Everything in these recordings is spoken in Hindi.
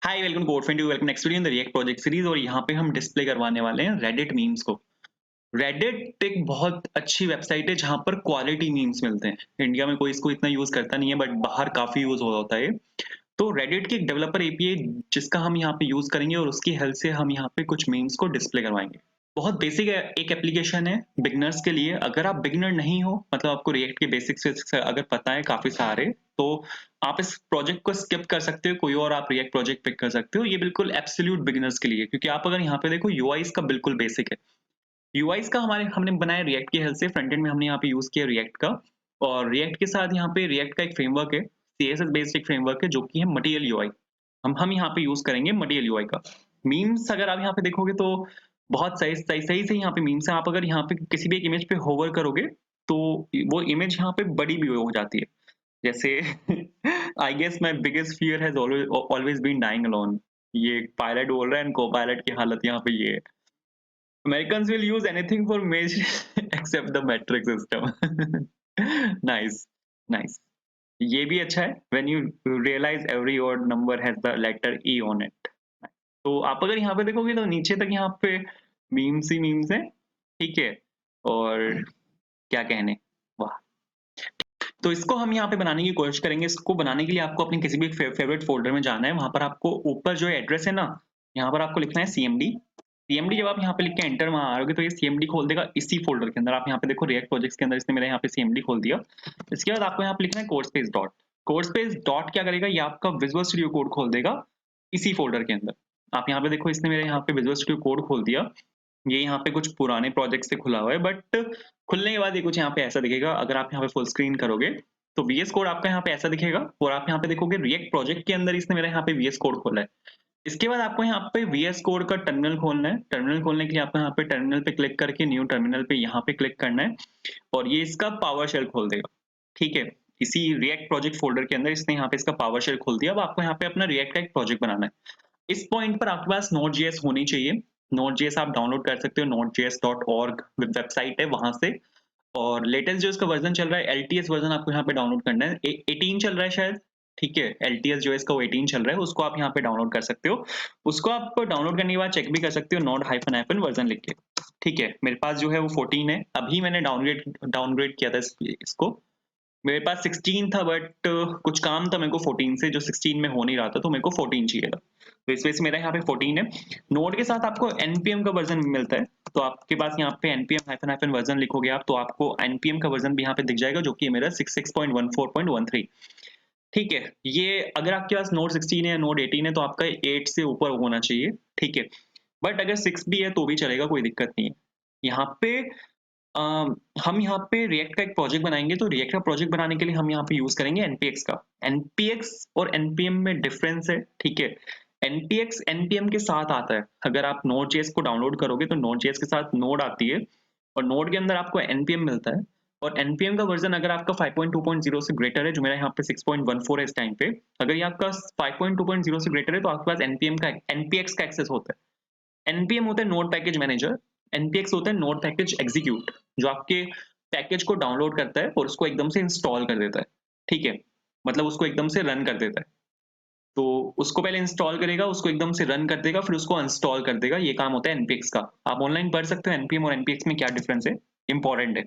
Hi welcome to code friend welcome next video in the React project series और यहाँ पे हम डिस्प्ले करवाने वाले हैं रेडिट मीम्स को। रेडिट एक बहुत अच्छी वेबसाइट है जहाँ पर क्वालिटी मीम्स मिलते हैं। इंडिया में कोई इसको इतना यूज करता नहीं है बट बाहर काफी यूज होता है। तो रेडिट की एक डेवलपर एपीआई जिसका हम यहाँ पे यूज करेंगे और उसकी हेल्प से हम यहाँ पे कुछ मीम्स को डिस्प्ले करवाएंगे। बहुत बेसिक है, एक एप्लीकेशन है बिगनर्स के लिए। अगर आप बिगनर नहीं हो, मतलब आपको रिएक्ट के बेसिक्स अगर पता है काफी सारे, तो आप इस प्रोजेक्ट को स्किप कर सकते हो, कोई और आप रिएक्ट प्रोजेक्ट पिक कर सकते हो। ये बिल्कुल एब्सोल्यूट बिगिनर्स के लिए, क्योंकि आप अगर यहाँ पे देखो यूआईस का बिल्कुल बेसिक है। यूआईस का हमने बनाया रिएक्ट की हेल्प से, फ्रंट एंड में हमने यहाँ पे यूज किया रिएक्ट का। और रिएक्ट के साथ यहाँ पे रिएक्ट का एक फ्रेमवर्क है, सीएसएस बेस्ड एक फ्रेमवर्क है जो कि है मटेरियल यूआई। हम यहाँ पे यूज करेंगे मटेरियल यूआई का। मीम्स अगर आप यहाँ पे देखोगे तो बहुत सही सही सही से यहाँ पे मीम्स है। आप अगर यहाँ पे किसी भी एक इमेज पे होवर करोगे तो वो इमेज यहाँ पे बड़ी भी हो जाती है। जैसे I guess my biggest fear has always been dying alone. ये पायलट बोल रहा है, को पायलट की हालत यहाँ पे ये है। Americans will use anything for measuring except the metric system. Nice, nice. ये भी अच्छा है। When you realize every odd number has the letter E on it. तो आप अगर यहाँ पे देखोगे तो नीचे तक यहाँ पे मीम्स ही मीम्स है, ठीक है। और क्या कहने, वाह। तो इसको हम यहाँ पे बनाने की कोशिश करेंगे। इसको बनाने के लिए आपको अपने किसी भी फेवरेट फोल्डर में जाना है। वहां पर आपको ऊपर जो एड्रेस है ना, यहाँ पर आपको लिखना है सीएमडी। सीएमडी जब आप यहाँ पे लिख के एंटर मारोगे तो ये सीएमडी खोल देगा इसी फोल्डर के अंदर। आप यहाँ पे देखो रिएक्ट प्रोजेक्ट्स के अंदर इसने मेरे यहाँ पे सीएमडी खोल दिया। इसके बाद आपको यहाँ पे लिखना है code space dot. Code space dot क्या करेगा, ये आपका विजुअल स्टूडियो कोड खोल देगा इसी फोल्डर के अंदर। आप यहाँ पे देखो इसने मेरे यहाँ पे विजुअल स्टूडियो कोड खोल दिया। ये यहाँ पे कुछ पुराने प्रोजेक्ट से खुला हुआ है, बट खुलने के बाद ये कुछ यहाँ पे ऐसा दिखेगा। अगर आप यहाँ पे फुल स्क्रीन करोगे तो वीएस कोड आपका यहाँ पे ऐसा दिखेगा। और आप यहाँ पे देखोगे रिएक्ट प्रोजेक्ट के अंदर इसने मेरे यहाँ पे वीएस कोड खोला है। इसके बाद आपको यहाँ पे वीएस कोड का टर्मिनल खोलना है। टर्मिनल खोलने के लिए आपको यहाँ पे टर्मिनल पे क्लिक करके न्यू टर्मिनल पे यहाँ पे क्लिक करना है और ये इसका पावर शेल खोल देगा, ठीक है। इसी रिएक्ट प्रोजेक्ट फोल्डर के अंदर इसने यहाँ पे इसका पावर शेल खोल दिया। अब आपको यहाँ पे अपना रिएक्ट का एक प्रोजेक्ट बनाना है। इस पॉइंट पर आपके पास Node.js होनी चाहिए। Node.js आप डाउनलोड कर सकते हो, nodejs.org वेबसाइट है वहां से। और लेटेस्ट जो इसका वर्जन चल रहा है एलटीएस वर्जन आपको यहाँ पे डाउनलोड करना है। 18 चल रहा है शायद, ठीक है। एलटीएस जो है इसका वो 18 चल रहा है, उसको आप यहाँ पे डाउनलोड कर सकते हो। उसको आप डाउनलोड करने के बाद चेक भी कर सकते हो नोड हाइफन हाइफन वर्जन लिख के, ठीक है। मेरे पास जो है वो 14 है। अभी मैंने डाउनग्रेड किया था इसको। मेरे पास 16 था बट कुछ काम था मेरे को 14 से, जो 16 में हो नहीं रहा था, तो मेरे को 14 चाहिए था। तो इस वजह से मेरा यहाँ पे 14 है। नोड के साथ आपको npm का वर्जन मिलता है। तो आपके पास यहाँ पे npm हाइफन हाइफन वर्जन लिखोगे आप, तो आपको npm का वर्जन भी यहाँ पे दिख जाएगा, जो कि मेरा 66.14.13, ठीक है। ये अगर आपके पास नोड 16 है या नोड 18 है तो आपका 8 से ऊपर होना चाहिए, ठीक है। बट अगर 6 भी है तो भी चलेगा, कोई दिक्कत नहीं है। यहाँ पे हम यहाँ पे रिएक्ट का एक प्रोजेक्ट बनाएंगे। तो रिएक्ट का प्रोजेक्ट बनाने के लिए हम यहाँ पे यूज करेंगे एनपीएक्स का। एनपीएक्स और एनपीएम में डिफरेंस है, ठीक है। एनपीएक्स एनपीएम के साथ आता है। अगर आप नोड जेएस को डाउनलोड करोगे तो नोड जेएस के साथ नोड आती है और नोड के अंदर आपको एनपीएम मिलता है। और एनपीएम का वर्जन अगर आपका 5.2.0 से ग्रेटर है, जो मेरा यहाँ पे 6.14 है इस टाइम पे, अगर ये आपका 5.2.0 से ग्रेटर है तो आपके पास एनपीएम का एनपीएक्स का एक्सेस होता है। एनपीएम होता है नोड पैकेज मैनेजर, एनपीएक्स होता है नोड पैकेज एग्जीक्यूट, जो आपके पैकेज को डाउनलोड करता है और उसको एकदम से इंस्टॉल कर देता है, ठीक है। मतलब उसको एकदम से रन कर देता है। तो उसको पहले इंस्टॉल करेगा, उसको एकदम से रन कर देगा, फिर उसको इंस्टॉल कर देगा। ये काम होता है एनपीएक्स का। आप ऑनलाइन पढ़ सकते हो एनपीएम और एनपीएक्स में क्या डिफरेंस है, इंपॉर्टेंट है।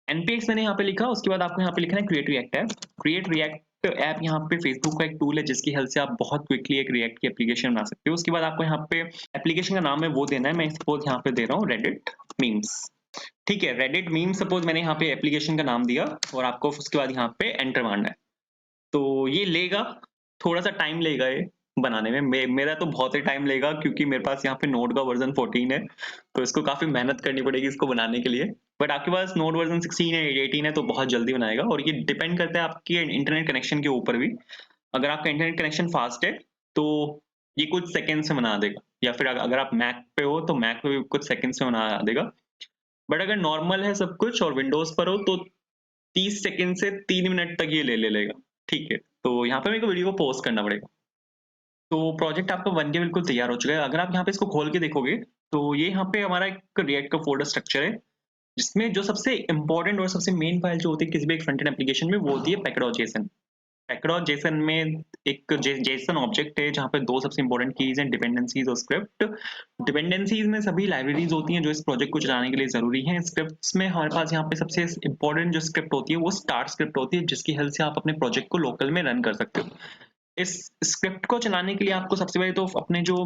एनपीएक्स मैंने यहाँ पे लिखा, उसके बाद आपको यहाँ पे लिखना है create react app. Create react app यहाँ पे फेसबुक का एक टूल है जिसकी हेल्प से आप बहुत क्विकली एक रिएक्ट की एप्लीकेशन बना सकते हो। उसके बाद आपको यहाँ पे एप्लीकेशन का नाम है वो देना है। मैं सपोज यहाँ पे दे रहा हूँ रेडिट मीम्स, ठीक है। रेडिट मीम्स सपोज मैंने यहाँ पे एप्लीकेशन का नाम दिया और आपको उसके बाद यहाँ पे एंटर मारना है। तो ये लेगा, थोड़ा सा टाइम लेगा ये बनाने में। मेरा तो बहुत ही टाइम लेगा क्योंकि मेरे पास यहाँ पे नोड का वर्जन 14 है, तो इसको काफी मेहनत करनी पड़ेगी इसको बनाने के लिए। बट आपके पास नोड वर्जन 16 है, 18 है, तो बहुत जल्दी बनाएगा। और ये डिपेंड करता है आपके इंटरनेट कनेक्शन के ऊपर भी। अगर आपका इंटरनेट कनेक्शन फास्ट है तो ये कुछ सेकंड से बना देगा, या फिर अगर आप मैक पे हो तो मैक पे भी कुछ सेकंड से बना देगा। बट अगर नॉर्मल है सब कुछ और विंडोज पर हो तो 30 सेकंड से 3 मिनट तक ये ले लेगा, ठीक है। तो यहाँ पे मेरे को वीडियो को पॉज करना पड़ेगा। तो प्रोजेक्ट आपका बन के बिल्कुल तैयार हो चुका है। अगर आप यहाँ पे इसको खोल के देखोगे तो ये यहाँ पे हमारा एक रिएक्ट का फोल्डर स्ट्रक्चर है, जिसमें जो सबसे इंपॉर्टेंट और सबसे मेन फाइल जो होती है किसी भी एक फ्रंट एंड एप्लीकेशन में, वो होती है पैकेट.json। Secure जेसन में एक जेसन ऑब्जेक्ट है जहाँ पे दो सबसे इंपॉर्टेंट कीज हैं, डिपेंडेंसीज और स्क्रिप्ट। डिपेंडेंसीज में सभी लाइब्रेरीज होती हैं जो इस प्रोजेक्ट को चलाने के लिए जरूरी हैं। स्क्रिप्ट्स में हमारे पास यहाँ पे सबसे इंपॉर्टेंट जो स्क्रिप्ट होती है वो स्टार्ट स्क्रिप्ट होती है, जिसकी हेल्प से आप अपने प्रोजेक्ट को लोकल में रन कर सकते हो। इस स्क्रिप्ट को चलाने के लिए आपको सबसे पहले तो अपने जो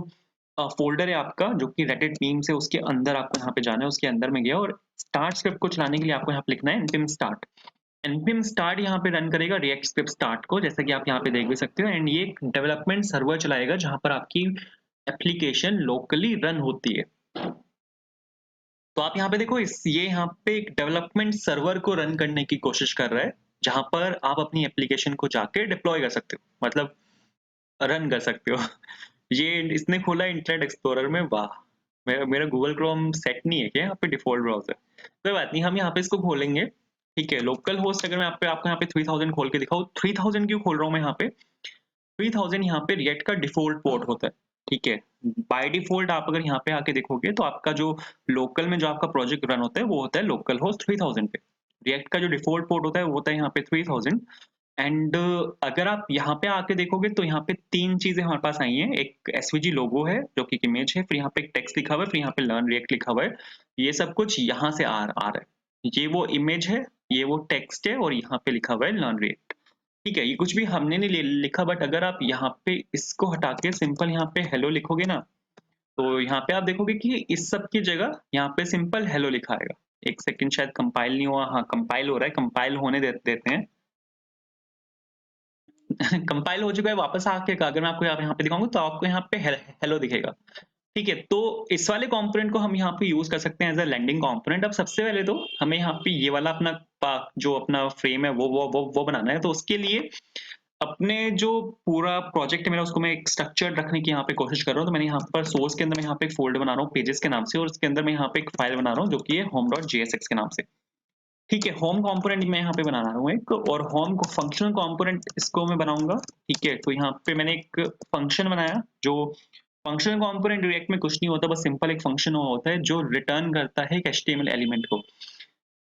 फोल्डर है आपका जो कि रेडिट मीम्स है उसके अंदर आपको यहाँ पे जाना है, उसके अंदर में गया और स्टार्ट स्क्रिप्ट को चलाने के लिए आपको यहाँ पे लिखना है npm start। npm start यहाँ पे रन करेगा रिएक्ट स्क्रिप्ट स्टार्ट को, जैसा कि आप यहाँ पे देख भी सकते हो, एंड ये एक डेवलपमेंट सर्वर चलाएगा जहाँ पर आपकी एप्लीकेशन लोकली रन होती है। तो आप यहाँ पे देखो ये यहाँ पे एक डेवलपमेंट सर्वर को रन करने की कोशिश कर रहा है, जहां पर आप अपनी एप्लीकेशन को जाके डिप्लॉय कर सकते हो, मतलब रन कर सकते हो। ये इसने खोला इंटरनेट एक्सप्लोरर में, वाह! मेरा मेरा गूगल क्रोम सेट नहीं है क्या यहाँ पे डिफ़ॉल्ट ब्राउज़र? कोई बात नहीं, हम यहाँ पे इसको खोलेंगे, ठीक है? लोकल होस्ट अगर मैं आपको यहाँ पे 3000 खोल के दिखाऊँ, 3000 क्यों खोल रहा हूँ मैं यहाँ पे? 3000 यहाँ पे रिएक्ट का डिफ़ॉल्ट पोर्ट होता है, ठीक है? बाय डिफ़ॉल्ट आप अगर यहाँ पे आके देखोगे तो आपका जो लोकल में जो आपका प्रोजेक्ट रन होता है वो होता है लोकल होस्ट 3000 पे। रिएक्ट का जो डिफ़ॉल्ट पोर्ट होता है वो होता है यहाँ पे 3000। एंड अगर आप यहाँ पे आके देखोगे तो यहाँ पे 3 चीज़ें हमारे पास आई हैं। एक एसवीजी लोगो है जो कि एक इमेज है, फिर यहाँ पे एक टेक्स्ट लिखा हुआ है, फिर यहाँ पे लर्न रिएक्ट लिखा हुआ है। ये सब कुछ यहाँ से आ रहा है। ये वो इमेज है, ये वो टेक्स्ट है और यहाँ पे लिखा हुआ है लर्न रिएक्ट। ठीक है, ये कुछ भी हमने नहीं लिखा, बट अगर आप यहाँ पे इसको हटा के सिंपल यहाँ पे हेलो लिखोगे ना, तो यहाँ पे आप देखोगे कि इस सब की जगह यहाँ पे सिंपल हेलो लिखा आएगा। एक सेकंड, शायद कंपाइल नहीं हुआ। हाँ, कंपाइल हो रहा है, कंपाइल होने देते हैं। कंपाइल हो चुका है, वापस आके अगर मैं आपको यहाँ पे दिखाऊंगा तो आपको यहाँ पे हेलो दिखेगा। ठीक है, तो इस वाले कंपोनेंट को हम यहाँ पे यूज कर सकते हैं एज अ लैंडिंग कंपोनेंट। अब सबसे पहले तो हमें यहाँ पे ये वाला अपना जो अपना फ्रेम है वो बनाना है। तो उसके लिए अपने जो पूरा प्रोजेक्ट है मेरा, उसको मैं एक स्ट्रक्चर्ड रखने की यहाँ पे कोशिश कर रहा हूँ। तो मैंने यहाँ पर सोर्स के अंदर मैं यहाँ पे एक फोल्डर बना रहा हूँ पेजेस के नाम से, और उसके अंदर मैं यहाँ पे एक फाइल बना रहा हूँ जो कि है home.jsx के नाम से। ठीक है, होम कंपोनेंट मैं यहाँ पे बना रहा हूँ एक, और होम को फंक्शनल कंपोनेंट इसको मैं बनाऊंगा। ठीक है, तो यहाँ पे मैंने एक फंक्शन बनाया। जो फंक्शनल कंपोनेंट रिएक्ट में कुछ नहीं होता, बस सिंपल एक फंक्शन होता है जो रिटर्न करता है एक एचटीएमएल एलिमेंट को।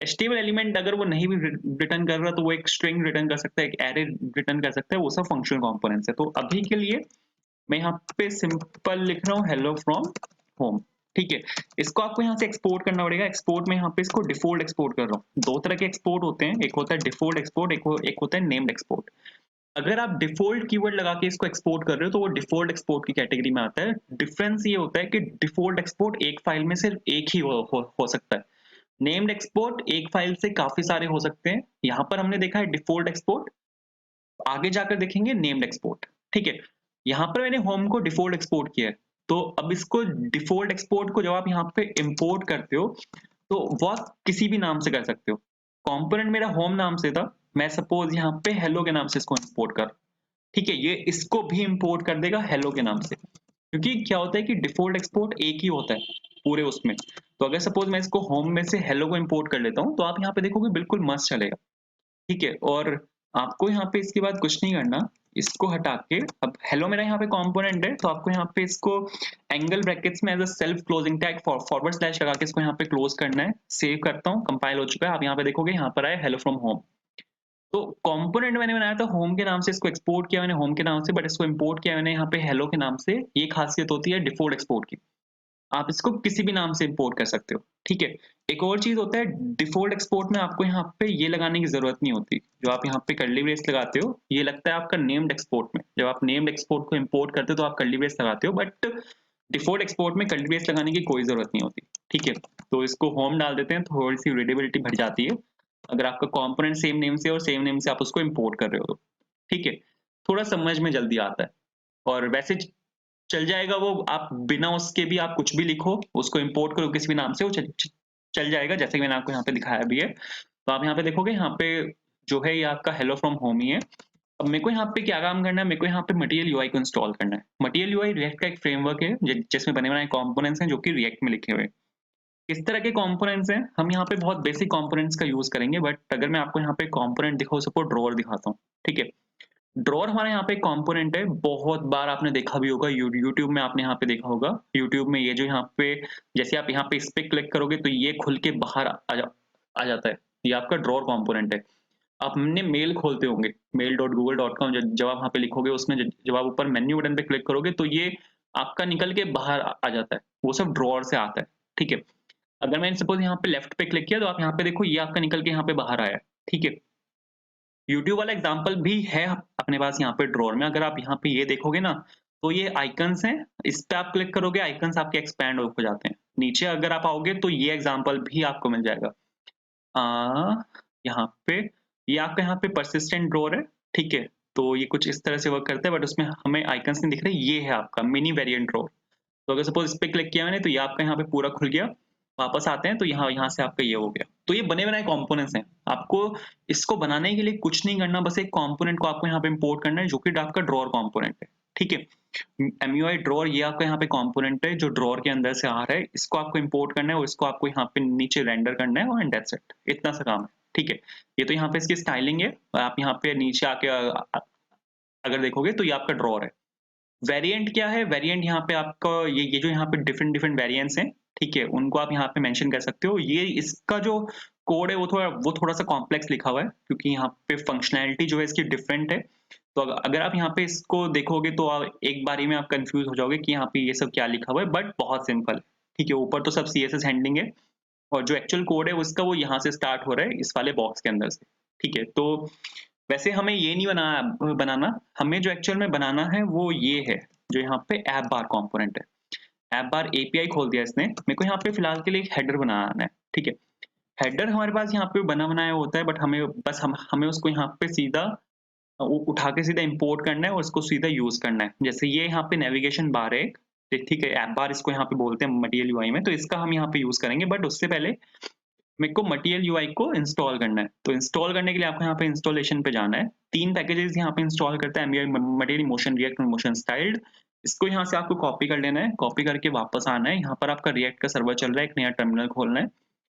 एचटीएमएल एलिमेंट अगर वो नहीं भी रिटर्न कर रहा तो वो एक स्ट्रिंग रिटर्न कर सकता है, एक एरे रिटर्न कर सकता है, वो सब फंक्शनल कंपोनेंट्स है। तो अभी के लिए मैं यहाँ पे सिंपल लिख रहा हूँ हेलो फ्रॉम होम। ठीक है, इसको आपको यहाँ से एक्सपोर्ट करना पड़ेगा। एक्सपोर्ट में यहाँ पे इसको डिफॉल्ट एक्सपोर्ट कर रहा हूँ। दो तरह के एक्सपोर्ट होते हैं, एक होता है डिफॉल्ट एक्सपोर्ट, एक होता है नेम्ड एक्सपोर्ट। अगर आप डिफॉल्ट कीवर्ड लगा के इसको एक्सपोर्ट कर रहे हो तो वो डिफॉल्ट एक्सपोर्ट की कैटेगरी में आता है। डिफरेंस ये होता है कि डिफॉल्ट एक्सपोर्ट एक फाइल में सिर्फ एक ही हो सकता है। नेम्ड एक्सपोर्ट एक फाइल से काफी सारे हो सकते हैं। यहाँ पर हमने देखा है डिफॉल्ट एक्सपोर्ट, आगे जाकर देखेंगे नेम्ड एक्सपोर्ट। ठीक है, यहाँ पर मैंने होम को डिफॉल्ट एक्सपोर्ट किया है। तो अब इसको डिफॉल्ट एक्सपोर्ट को जब आप यहाँ पे इंपोर्ट करते हो तो वो आप किसी भी नाम से कर सकते हो। कंपोनेंट मेरा होम नाम से था, मैं सपोज यहाँ पे हेलो के नाम से इसको इंपोर्ट कर, ठीक है, ये इसको भी इंपोर्ट कर देगा हेलो के नाम से। क्योंकि क्या होता है कि डिफॉल्ट एक्सपोर्ट एक ही होता है पूरे उसमें। तो अगर सपोज मैं इसको होम में से हेलो को इंपोर्ट कर लेता हूँ तो आप यहाँ पे देखोगे बिल्कुल मस्त चलेगा। ठीक है, और आपको यहाँ पे इसके बाद कुछ नहीं करना, इसको हटा के अब हेलो मेरा यहाँ पे कंपोनेंट है, तो आपको यहाँ पे इसको एंगल ब्रैकेट्स में as a self closing tag forward slash लगा के इसको यहाँ पे क्लोज करना है। सेव करता हूँ, कंपाइल हो चुका है। आप यहाँ पे देखोगे यहाँ पर आया हेलो फ्रॉम होम। तो कंपोनेंट मैंने बनाया था होम के नाम से, इसको एक्सपोर्ट किया मैंने होम के नाम से, बट इसको इंपोर्ट किया मैंने यहाँ पे हेलो के नाम से। ये खासियत होती है डिफॉल्ट एक्सपोर्ट की, आप इसको किसी भी नाम से इंपोर्ट कर सकते हो। ठीक है, एक और चीज होता है डिफॉल्ट एक्सपोर्ट में आपको यहाँ पे ये लगाने की जरूरत नहीं होती। जो आप यहाँ पे कर्ली ब्रेस लगाते हो ये लगता है आपका नेम्ड एक्सपोर्ट में। जब आप नेम्ड एक्सपोर्ट को इंपोर्ट करते हो तो आप कर्ली ब्रेस लगाते हो, बट डिफॉल्ट एक्सपोर्ट में कर्ली ब्रेस लगाने की कोई जरूरत नहीं होती। ठीक है, तो इसको होम डाल देते हैं, थोड़ी सी रीडेबिलिटी बढ़ जाती है अगर आपका कंपोनेंट सेम नेम से और सेम नेम से आप उसको इंपोर्ट कर रहे हो तो। ठीक है, थोड़ा समझ में जल्दी आता है, और वैसे चल जाएगा वो। आप बिना उसके भी आप कुछ भी लिखो, उसको इंपोर्ट करो किसी भी नाम से, वो चल जाएगा, जैसे कि मैंने आपको यहाँ पे दिखाया भी है। तो आप यहाँ पे देखोगे यहाँ पे जो है ये आपका हेलो फ्रॉम होम ही है। अब मेरे को यहाँ पे क्या काम करना है, मेरे को यहाँ पे मटेरियल यूआई को इंस्टॉल करना है। मटेरियल यूआई रिएक्ट का एक फ्रेमवर्क है जिसमें बने बनाए कंपोनेंट्स हैं जो कि रिएक्ट में लिखे हुए हैं। किस तरह के कंपोनेंट्स हैं, हम यहाँ पे बहुत बेसिक कंपोनेंट्स का यूज करेंगे, बट अगर मैं आपको यहाँ पे कंपोनेंट दिखाऊं, सपोज ड्रॉअर दिखाता हूँ। ठीक है, ड्रॉअर हमारे यहाँ पे एक कंपोनेंट है, बहुत बार आपने देखा भी होगा, यूट्यूब में आपने यहाँ पे देखा होगा। यूट्यूब में ये जो यहाँ पे जैसे आप यहाँ पे इस पे क्लिक करोगे तो ये खुल के बाहर आ जाता है। ये आपका ड्रॉअर कंपोनेंट है। आप हमने मेल खोलते होंगे, mail.google.com जब आप वहाँ पे लिखोगे उसमें जब आप ऊपर मेन्यू बटन पे क्लिक करोगे तो ये आपका निकल के बाहर आ जाता है। वो सब ड्रॉअर से आता है, ठीक है? अगर मैंने सपोज़ यहाँ पे लेफ्ट पे क्लिक किया तो आप यहाँ पे देखो ये आपका निकल के यहाँ पे बाहर आया है, ठीक है? यूट्यूब वाला एग्ज़ाम्पल भी है अपने पास यहाँ पे ड्रॉअर में। अगर आप यहाँ पे ये देखोगे ना, तो ये आइकन्स हैं, इस पे आप क्लिक करोगे आइकन्स आपके एक्सपैंड हो जाते हैं। नीचे अगर आप आओगे तो ये एग्ज़ाम्पल भी आपको मिल जाएगा। यहाँ पे ये आपका यहाँ पे पर्सिस्टेंट ड्रॉअर है, ठीक है? तो ये कुछ इस तरह से वर्क करता है बट उसमें हमें आइकन्स नहीं दिख रहे, ये है आपका मिनी वेरिएंट ड्रॉअर। तो अगर सपोज़ इस पे क्लिक किया मैंने तो ये आपका यहाँ पे पूरा खुल गया। वापस आते हैं तो यहाँ यहाँ से आपका ये हो गया। तो ये बने-बनाए कंपोनेंट्स हैं। आपको इसको बनाने के लिए कुछ नहीं करना, बस एक कंपोनेंट को आपको यहाँ पे इम्पोर्ट करना है जो कि आपका ड्रॉअर कंपोनेंट है, ठीक है? एमयूआई ड्रॉअर ये आपका यहाँ पे कंपोनेंट है जो ड्रॉअर के अंदर से आ रहा है। इसको आपको इम्पोर्ट करना है और इसको आपको यहाँ पे नीचे रेंडर करना है और दैट्स इट। इतना सा काम है, ठीक है? ये तो यहाँ पे इसकी स्टाइलिंग है। आप यहाँ पे नीचे आके अगर देखोगे तो ये आपका ड्रॉअर है। वेरिएंट क्या है? वेरिएंट यहाँ पे आपका ये जो यहाँ पे डिफरेंट डिफरेंट वेरिएंट्स हैं, ठीक है? उनको आप यहाँ पे मेंशन कर सकते हो। ये इसका जो कोड है वो थोड़ा-सा कॉम्प्लेक्स लिखा हुआ है क्योंकि यहाँ पे फंक्शनैलिटी जो है इसकी डिफरेंट है। तो अगर आप यहाँ पे इसको देखोगे तो एक बारी में आप कन्फ्यूज़ हो जाओगे कि यहाँ पे ये सब क्या लिखा हुआ है, बट बहुत सिंपल है, ठीक है? ऊपर तो सब सीएसएस हैंडलिंग है और जो एक्चुअल कोड है उसका वो यहाँ से स्टार्ट हो रहा है इस वाले बॉक्स के अंदर से, ठीक है? तो वैसे हमें ये नहीं बनाना, हमें जो एक्चुअल में बनाना है वो ये है, जो यहाँ पे ऐप बार कंपोनेंट है। ऐप बार एपीआई खोल दिया इसने, मेरे को यहाँ पे फिलहाल के लिए एक हेडर बनाना है, ठीक है? हेडर हमारे पास यहाँ पे बना बनाया होता है बट हमें उसको यहाँ पे सीधा उठा के सीधा इंपोर्ट करना है और उसको सीधा यूज करना है। जैसे ये यहाँ पे नेविगेशन बार है एक, ठीक है? ऐप बार इसको यहाँ पे बोलते हैं मटीरियल यूआई में, तो इसका हम यहाँ पे यूज करेंगे बट उससे पहले मेरे को मटीरियल यूआई को इंस्टॉल करना है। तो इंस्टॉल करने के लिए आपको यहाँ पे इंस्टॉलेशन पे जाना है। 3 पैकेजेस यहाँ पे इंस्टॉल करता है एमयूआई मटीरियल मोशन रिएक्ट और मोशन स्टाइल्ड। इसको यहाँ से आपको कॉपी कर लेना है, कॉपी करके वापस आना है। यहाँ पर आपका रिएक्ट का सर्वर चल रहा है, एक नया टर्मिनल खोलना है।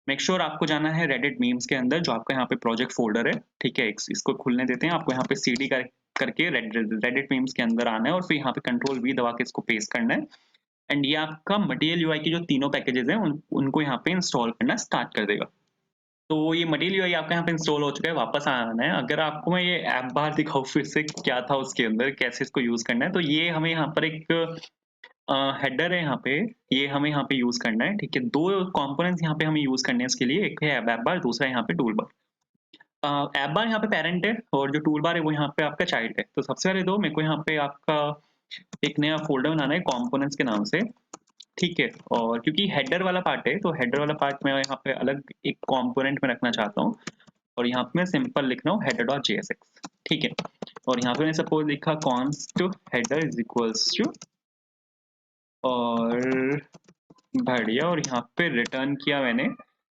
मेक श्योर आपको जाना है रेडिट मीम्स के अंदर जो आपका यहाँ पे प्रोजेक्ट फ़ोल्डर है, ठीक है? इसको खुलने देते हैं, आपको यहाँ पे सीडी करके रेडिट मीम्स के अंदर आना है और फिर यहाँ पे कंट्रोल वी दबा के इसको पेस्ट करना है। एंड ये आपका मटीरियल यूआई की जो तीनों पैकेजेस हैं उनको यहाँ पे इंस्टॉल करना स्टार्ट कर देगा। तो ये मटेरियल यूआई आपका यहाँ पे इंस्टॉल हो चुका है, वापस आना है। अगर आपको मैं ये ऐप बार दिखाऊँ फिर से क्या था उसके अंदर, कैसे इसको यूज़ करना है, तो ये हमें यहाँ पर एक हेडर है यहाँ पे, ये हमें यहाँ पे यूज़ करना है, ठीक है? 2 कंपोनेंट्स यहाँ पे हमें यूज़ करने हैं इसके लिए, एक है ऐप बार, दूसरा है यहाँ पे टूल बार। ऐप बार यहाँ पे पैरेंट है और जो टूल बार है वो यहाँ पे आपका चाइल्ड है। तो सबसे पहले तो मेरे को यहाँ पे आपका एक नया फ़ोल्डर बनाना है कंपोनेंट्स के नाम से, ठीक है? और क्योंकि हेडर वाला पार्ट है, तो हेडर वाला पार्ट मैं यहाँ पे अलग एक कंपोनेंट में रखना चाहता हूँ और यहाँ पे मैं सिंपल लिख रहा हूँ header.jsx, ठीक है? और यहाँ पे मैंने सपोज़ लिखा const header is equals to और बढ़िया और यहाँ पे रिटर्न किया मैंने,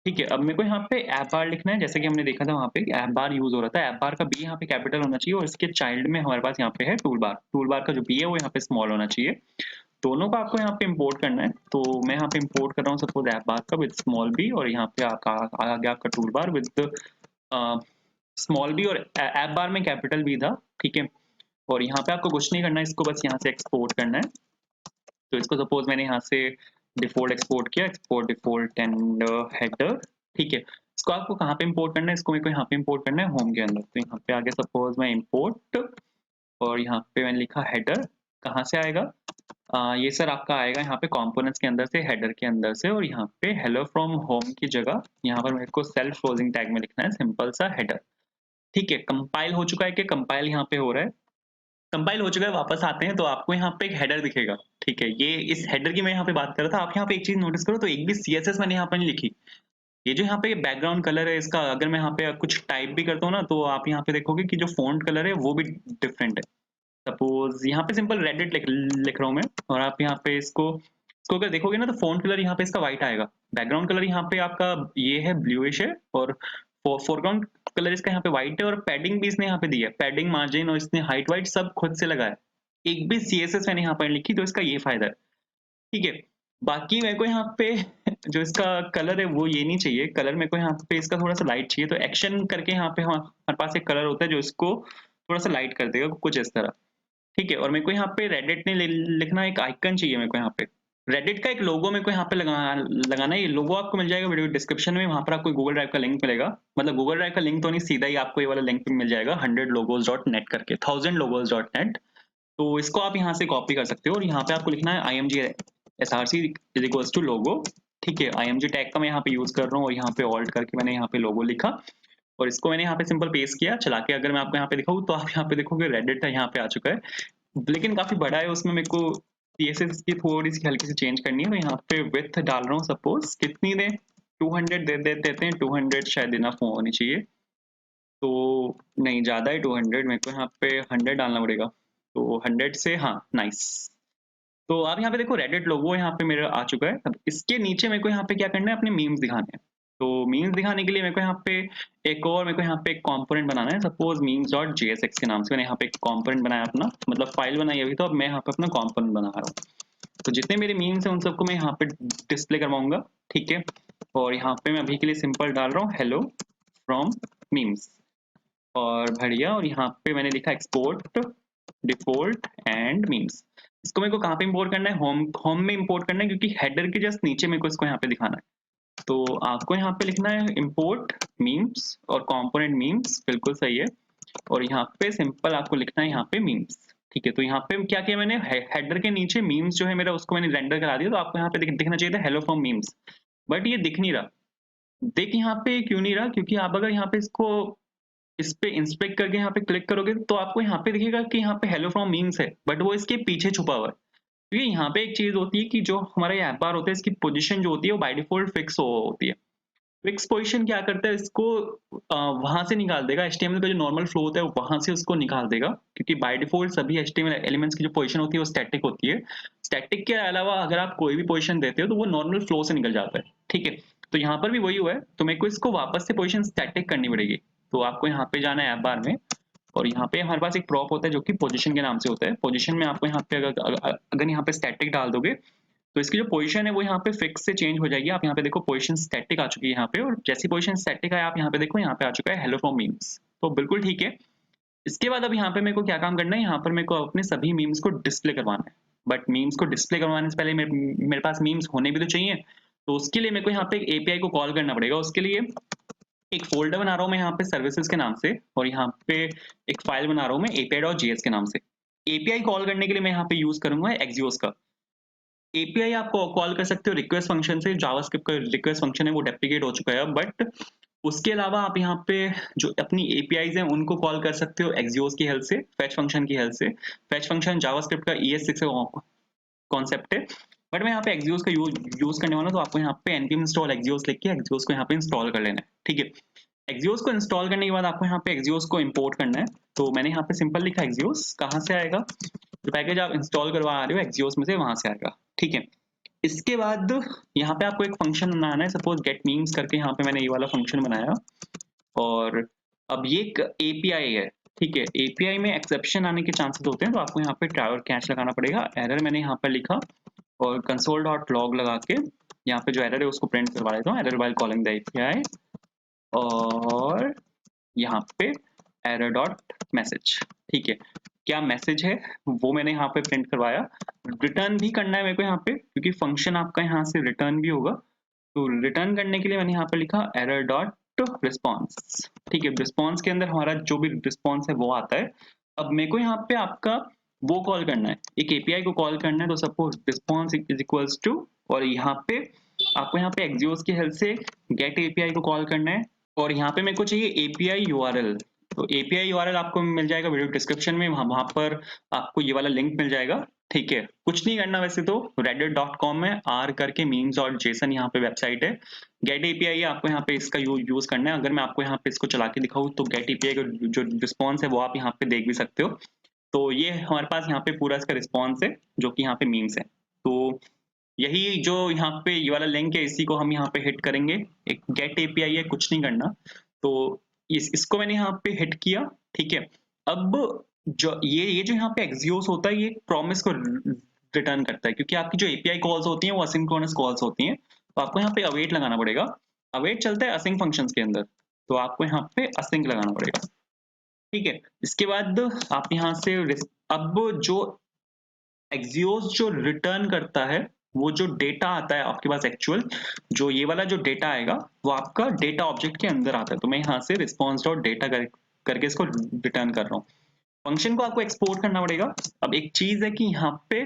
ठीक है? अब मेरे को यहाँ पे ऐप बार लिखना है, जैसे कि हमने देखा था वहाँ पे ऐप बार यूज़ हो रहा था। ऐप बार का बी यहाँ पे कैपिटल होना चाहिए और इसके चाइल्ड में हमारे पास यहाँ पे है टूल बार। टूल बार का जो बी है वो यहाँ पे स्मॉल होना चाहिए। दोनों को आपको यहाँ पे इंपोर्ट करना है, तो मैं यहाँ पे इंपोर्ट कर रहा हूँ सपोज ऐप बार का विद स्मॉल बी और यहाँ पे आ गया आपका toolbar with small B और ऐप बार में कैपिटल बी था, ठीक है? और यहाँ पे आपको कुछ नहीं करना है, इसको बस यहाँ से एक्सपोर्ट करना है। तो इसको सपोज मैंने यहाँ से डिफ़ॉल्ट एक्सपोर्ट किया, एक्सपोर्ट डिफ़ॉल्ट एंड हेडर, ठीक है? इसको आपको कहाँ पे इंपोर्ट करना है? इसको मेरे को यहाँ पे इंपोर्ट करना है होम के अंदर। तो यहाँ पे आगे सपोज मैं इंपोर्ट और यहाँ पे मैंने लिखा हेडर, कहाँ से आएगा? ये सर आपका आएगा यहाँ पे कंपोनेंट्स के अंदर से, हेडर के अंदर से और यहाँ पे हेलो फ्रॉम होम की जगह यहाँ पर मेरे को सेल्फ क्लोजिंग टैग में लिखना है सिंपल सा हेडर, ठीक है? कंपाइल हो चुका है कि कंपाइल यहाँ पे हो रहा है? कंपाइल हो चुका है, वापस आते हैं तो आपको यहाँ पे एक हेडर दिखेगा, ठीक है? ये इस हेडर की मैं यहाँ पे बात कर रहा था। आप यहाँ पे एक चीज़ नोटिस करो तो एक भी सीएसएस मैंने यहाँ पे नहीं लिखी। ये जो यहाँ पे बैकग्राउंड कलर है इसका, अगर मैं यहाँ पे कुछ टाइप भी करता हूँ ना तो आप यहाँ पे देखोगे कि जो फ़ॉन्ट कलर है वो भी डिफरेंट है। सपोज़ यहाँ पे सिंपल रेडिट लिख रहा हूँ मैं और आप यहाँ पे इसको अगर देखोगे ना तो फ़ॉन्ट कलर यहाँ पे इसका व्हाइट आएगा। बैकग्राउंड कलर यहाँ पे आपका ये है ब्लूइश है और फोरग्राउंड कलर इसका यहाँ पे व्हाइट है और पैडिंग भी इसने यहाँ पे दी है। पैडिंग, मार्जिन और इसने हाइट वाइट सब खुद से लगाया है। एक भी सीएसएस मैंने यहाँ पर लिखी तो इसका ये फ़ायदा है, ठीक है? बाकी मेरे को यहाँ पे जो इसका कलर है वो ये नहीं चाहिए। कलर मेरे को यहाँ पे इसका थोड़ा-सा लाइट चाहिए, तो एक्शन करके यहाँ पे हमारे पास एक कलर होता है जो इसको थोड़ा-सा लाइट कर देगा, कुछ इस तरह। ठीक है? और मेरे को यहाँ पे रेडिट नहीं लिखना, एक आइकन चाहिए मेरे को यहाँ पे। रेडिट का एक लोगो मेरे को यहाँ पे लगाना है। ये लोगो आपको मिल जाएगा वीडियो डिस्क्रिप्शन में, वहाँ पर आपको गूगल ड्राइव का लिंक मिलेगा। मतलब गूगल ड्राइव का लिंक तो नहीं, सीधा ही आपको ये वाला लिंक मिल जाएगा 100logos.net करके, 1000logos.net। तो इसको आप यहाँ से कॉपी कर सकते हो और यहाँ पे आपको लिखना है IMG SRC is equals to logo. ठीक है, IMG टैग का मैं यहाँ पे यूज कर रहा हूँ और यहाँ पे ऑल्ट करके मैंने यहाँ पे लोगो लिखा और इसको मैंने यहाँ पे सिंपल पेस्ट किया चला के। अगर मैं आपको यहाँ पे दिखाऊँ तो आप यहाँ पे देखोगे रेडिट यहाँ पे आ चुका है, लेकिन काफी बड़ा है, उसमें मेरे को CSS की थोड़ी सी हल्की सी चेंज करनी है। तो यहाँ पे विड्थ डाल रहा हूँ, सपोज कितनी दें, 200 देते हैं, 200 शायद इनफ होनी चाहिए। तो नहीं, ज्यादा है 200, मेरे को यहाँ पे 100 डालना पड़ेगा। तो 100 से, हाँ नाइस। तो आप यहाँ पे देखो रेडिट लोगो यहाँ पे मेरा आ चुका है। अब इसके नीचे मेरे को यहाँ पे क्या करना है, अपने मीम्स दिखाने हैं। तो मीम्स दिखाने के लिए मेरे को यहाँ पे एक और मेरे को यहाँ पे एक कंपोनेंट बनाना है। सपोज memes.jsx के नाम से मैंने यहाँ पे एक कंपोनेंट बनाया अपना, मतलब फाइल बनाई अभी। तो अब मैं यहाँ पे अपना कंपोनेंट बना रहा हूँ। तो जितने मेरे मीम्स हैं उन सबको मैं यहाँ पे डिस्प्ले करवाऊंगा। ठीक है, और यहाँ पे मैं अभी के लिए सिंपल डाल रहा हूँ हेलो फ्रॉम मीम्स और बढ़िया। और यहाँ पे मैंने लिखा एक्सपोर्ट डिफॉल्ट एंड मीम्स। इसको मेरे को कहाँ पे इंपोर्ट करना है, होम होम में इंपोर्ट करना है, क्योंकि हेडर के जस्ट नीचे मेरे को इसको यहाँ पे दिखाना है। तो आपको यहाँ पे लिखना है इंपोर्ट मीम्स और कंपोनेंट मीम्स, बिल्कुल सही है। और यहाँ पे सिंपल आपको लिखना है यहाँ पे मीम्स। ठीक है, तो यहाँ पे क्या किया मैंने, हेडर के नीचे मीम्स जो है मेरा उसको मैंने रेंडर करा दिया। तो आपको यहाँ पे दिखना चाहिए था हेलो फ्रॉम मीम्स, बट ये दिख नहीं रहा। देख यहाँ पे क्यों नहीं रहा, क्योंकि आप अगर यहाँ पे इसको इस पे इंस्पेक्ट करके यहाँ पे क्लिक करोगे तो आपको यहाँ पे दिखेगा कि यहाँ पे हेलो फ्रॉम मीम्स है, बट वो इसके पीछे छुपा हुआ है। क्योंकि यहाँ पे एक चीज होती है कि जो हमारा ये ऐप बार होता है, इसकी पोजीशन जो होती है वो बाय डिफॉल्ट फिक्स होती है। फिक्स पोजीशन क्या करता है, इसको वहां से निकाल देगा। HTML का जो नॉर्मल फ्लो होता है वहां से उसको निकाल देगा, क्योंकि बाय डिफॉल्ट सभी HTML एलिमेंट्स की जो पोजीशन होती है वो स्टैटिक होती है। स्टैटिक के अलावा अगर आप कोई भी पोजीशन देते हो तो वो नॉर्मल फ्लो से निकल जाता है। ठीक है, तो यहाँ पर भी वही हुआ है। तो मेरे को इसको वापस से पोजीशन स्टैटिक करनी पड़ेगी। तो आपको यहाँ पे जाना है ऐप बार में, और यहाँ पे हमारे पास एक प्रॉप होता है जो कि पोजीशन के नाम से होता है। पोजीशन में आपको यहाँ पे अगर यहाँ पे स्टैटिक डाल दोगे तो इसकी जो पोजीशन है वो यहाँ पे फिक्स से चेंज हो जाएगी। आप यहाँ पे देखो पोजीशन स्टैटिक आ चुकी है यहाँ पे, और जैसी पोजीशन स्टैटिक है आप यहाँ पे देखो यहाँ पे आ चुका है हेलो फ्रॉम मीम्स। तो बिल्कुल ठीक है। इसके बाद अब यहाँ पे मेरे को क्या काम करना है, यहाँ पर मेरे को अपने सभी मीम्स को डिस्प्ले करवाना है। बट मीम्स को डिस्प्ले करवाने से पहले मेरे पास मीम्स होने भी तो चाहिए। तो उसके लिए मेरे को यहाँ पे एक API को कॉल करना पड़ेगा। उसके लिए एक फोल्डर बना रहा हूँ मैं यहाँ पे सर्विसेज के नाम से, और यहाँ पे एक फाइल बना रहा हूँ मैं api.js के नाम से। API कॉल करने के लिए मैं यहाँ पे यूज करूंगा Axios का। API आप कॉल कर सकते हो रिक्वेस्ट फंक्शन से। जावास्क्रिप्ट का रिक्वेस्ट फंक्शन है वो डेप्रिकेट हो चुका है, बट उसके अलावा आप यहाँ पे जो अपनी APIs हैं उनको कॉल कर सकते हो Axios की हेल्प से, फैच फंक्शन की हेल्प से। फैच फंक्शन जावास्क्रिप्ट का ES6 कॉन्सेप्ट है, बट मैं यहाँ पे Axios का यूज करने वाला हूँ। तो आपको यहाँ पे npm install Axios लिख के Axios को यहाँ पे इंस्टॉल कर लेना है। ठीक है, Axios को इंस्टॉल करने के बाद आपको यहाँ पे Axios को इंपोर्ट करना है। तो मैंने यहाँ पे सिंपल लिखा Axios, कहाँ से आएगा, जो पैकेज आप इंस्टॉल करवा रहे हो Axios में से वहां से आएगा। ठीक है, इसके बाद यहाँ पे आपको एक फंक्शन बनाना है। सपोज गेट मीम्स करके यहाँ पे मैंने ये वाला फंक्शन बनाया, और अब ये एक API है। ठीक है, API में एक्सेप्शन आने के चांसेस होते हैं, तो आपको यहाँ पे ट्राई कैच लगाना पड़ेगा। एरर मैंने यहाँ पर लिखा और console.log लगा के यहाँ पे जो एरर है उसको प्रिंट करवा देता हूँ, error while calling the API। और यहाँ पे एरर डॉट मैसेज। ठीक है, क्या मैसेज है वो मैंने यहाँ पे प्रिंट करवाया। रिटर्न भी करना है मेरे को यहाँ पे, क्योंकि फंक्शन आपका यहाँ से रिटर्न भी होगा। तो रिटर्न करने के लिए मैंने यहाँ पे लिखा एरर डॉट रिस्पॉन्स। ठीक है, रिस्पॉन्स के अंदर हमारा जो भी रिस्पॉन्स है वो आता है। अब मेरे को यहाँ पे आपका वो कॉल करना है, एक API को कॉल करना है। तो suppose response is equals to, और यहाँ पे आपको यहाँ पे Axios की हेल्प से गेट API को कॉल करना है। और यहाँ पे मेरे को चाहिए API URL। तो API URL आपको मिल जाएगा वीडियो डिस्क्रिप्शन में, वहां पर आपको ये वाला लिंक मिल जाएगा। ठीक है, कुछ नहीं करना वैसे तो, reddit.com में r करके memes.json यहाँ पे वेबसाइट है। गेट API है, आपको यहाँ पे इसका यूज करना है। अगर मैं आपको यहाँ पे इसको चला के दिखाऊँ तो गेट API का जो रिस्पॉन्स है वो आप यहाँ पे देख भी सकते हो। तो ये हमारे पास यहाँ पे पूरा इसका रिस्पॉन्स है जो कि यहाँ पे मीम्स है। तो यही जो यहाँ पे ये वाला लिंक है इसी को हम यहाँ पे हिट करेंगे। एक गेट API है, कुछ नहीं करना। तो इसको मैंने यहाँ पे हिट किया। ठीक है, अब जो ये जो यहाँ पे Axios होता है ये प्रॉमिस को रिटर्न करता है, क्योंकि आपकी जो API कॉल्स होती हैं वो असिंक्रोनस कॉल्स होती हैं। तो आपको यहाँ पे अवेट लगाना पड़ेगा। अवेट चलता है असिंक फंक्शंस के अंदर, तो आपको यहाँ पे असिंक लगाना पड़ेगा। ठीक है, इसके बाद आप यहाँ से अब जो Axios जो रिटर्न करता है वो जो डेटा आता है आपके पास एक्चुअल, जो ये वाला जो डेटा आएगा, वो आपका डेटा ऑब्जेक्ट के अंदर आता है। तो मैं यहाँ से रिस्पॉन्स डॉट डेटा करके इसको रिटर्न कर रहा हूँ। फंक्शन को आपको एक्सपोर्ट करना पड़ेगा। अब एक चीज है कि यहाँ पे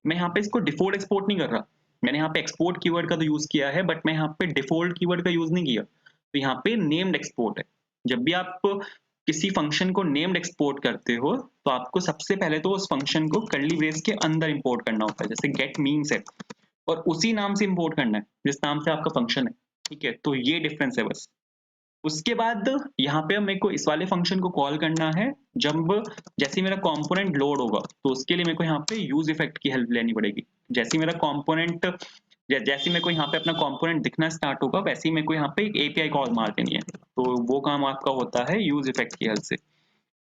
मैं यहाँ पे इसको डिफॉल्ट एक्सपोर्ट नहीं कर रहा। मैंने यहाँ पे एक्सपोर्ट कीवर्ड का तो यूज किया है, बट मैं यहाँ पे डिफॉल्ट कीवर्ड का यूज नहीं किया। तो यहाँ पे नेम्ड एक्सपोर्ट है। जब भी आप किसी फंक्शन को नेम्ड एक्सपोर्ट करते हो, तो आपको सबसे पहले तो उस फंक्शन को कर्ली ब्रेस के अंदर इंपोर्ट करना होता है। जैसे गेट मीम्स है, और उसी नाम से इंपोर्ट करना है जिस नाम से आपका फंक्शन है। ठीक है, तो ये डिफरेंस है बस। उसके बाद यहाँ पे मेरे को इस वाले फंक्शन को कॉल करना है जब जैसे मेरा कंपोनेंट लोड होगा, तो उसके लिए मेरे को यहाँ पे यूज इफेक्ट की हेल्प लेनी पड़ेगी। जैसे मेरा कंपोनेंट जैसे मेरे को यहाँ पे अपना कंपोनेंट दिखना स्टार्ट होगा, वैसे ही मेरे को यहाँ पे एक एपीआई कॉल मार देनी है। तो वो काम आपका होता है यूज इफेक्ट की हेल्प से।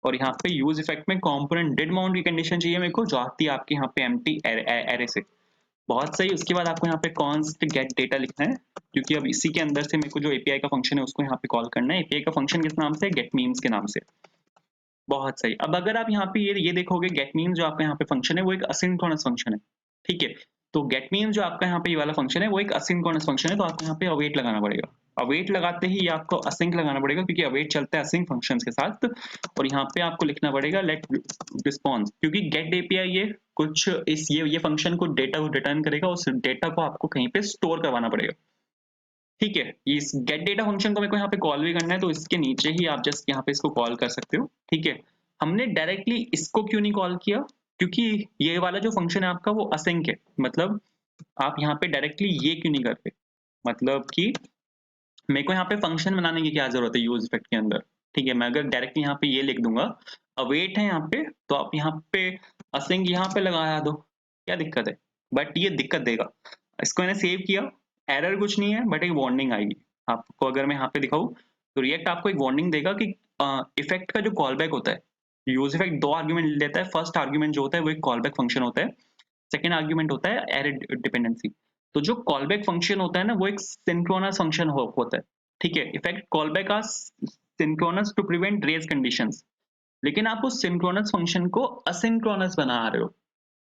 और यहाँ पे यूज इफेक्ट में कंपोनेंट डिड माउंट की कंडीशन चाहिए मेरे को, जो आती है आपके यहाँ पे एम्प्टी एरे से। बहुत सही। उसके बाद आपको यहाँ पे कॉन्स्ट गेट डेटा लिखना है, क्योंकि अब इसी के अंदर से मेरे को जो एपीआई का फंक्शन है उसको यहाँ पे कॉल करना है। एपीआई का फंक्शन किस नाम से? गेट मीम्स के नाम से। बहुत सही। अब अगर आप यहाँ पे ये देखोगे, गेट मीम्स जो आपका यहाँ पे फंक्शन है वो एक असिंक्रोनस फंक्शन है। ठीक है, तो गेट मीम्स जो आपका यहाँ पे ये वाला फंक्शन है वो एक असिंक्रोनस फंक्शन है, तो आपको यहाँ पे अवेट लगाना पड़ेगा। अवेट लगाते ही आपको असिंक लगाना पड़ेगा, क्योंकि अवेट चलता है असिंक फंक्शंस के साथ। और यहाँ पे आपको लिखना पड़ेगा लेट रिस्पॉन्स, क्योंकि गेट एपीआई ये कुछ इस ये फंक्शन को डेटा को रिटर्न करेगा, उस डेटा को आपको कहीं पे स्टोर करवाना पड़ेगा। ठीक है, इस गेट डेटा फंक्शन को मेरे को यहाँ पे कॉल भी करना है, तो इसके नीचे ही आप जस्ट यहाँ पे इसको कॉल कर सकते हो। ठीक है, हमने डायरेक्टली इसको क्यों नहीं कॉल किया? क्योंकि ये वाला जो फंक्शन है आपका वो असिंक है। मतलब आप यहाँ पे डायरेक्टली ये क्यों नहीं करते? मतलब कि मेरे को यहाँ पे फंक्शन बनाने की क्या जरूरत है यूज इफेक्ट के अंदर? ठीक है, मैं अगर डायरेक्टली यहाँ पे ये लिख दूंगा, अवेट है यहाँ पे, तो आप यहाँ पे असिंक यहाँ पे लगा दो, क्या दिक्कत है? बट ये दिक्कत देगा। इसको मैंने सेव किया, एरर कुछ नहीं है, बट एक वार्निंग आएगी आपको। अगर मैं यहाँ पे दिखाऊं, तो रिएक्ट आपको एक वार्निंग देगा कि इफेक्ट का जो कॉल बैक होता है, यूज इफेक्ट दो आर्ग्यूमेंट लेता है। फर्स्ट आर्ग्यूमेंट जो होता है वो एक कॉल बैक फंक्शन होता है, सेकंड आर्ग्यूमेंट होता है एरर डिपेंडेंसी। तो जो कॉलबैक फंक्शन होता है ना, वो एक सिंक्रोनस फंक्शन होता है। ठीक है, effect callback are synchronous to prevent race conditions, लेकिन आप उस सिंक्रोनस फंक्शन को असिंक्रोनस बना रहे हो।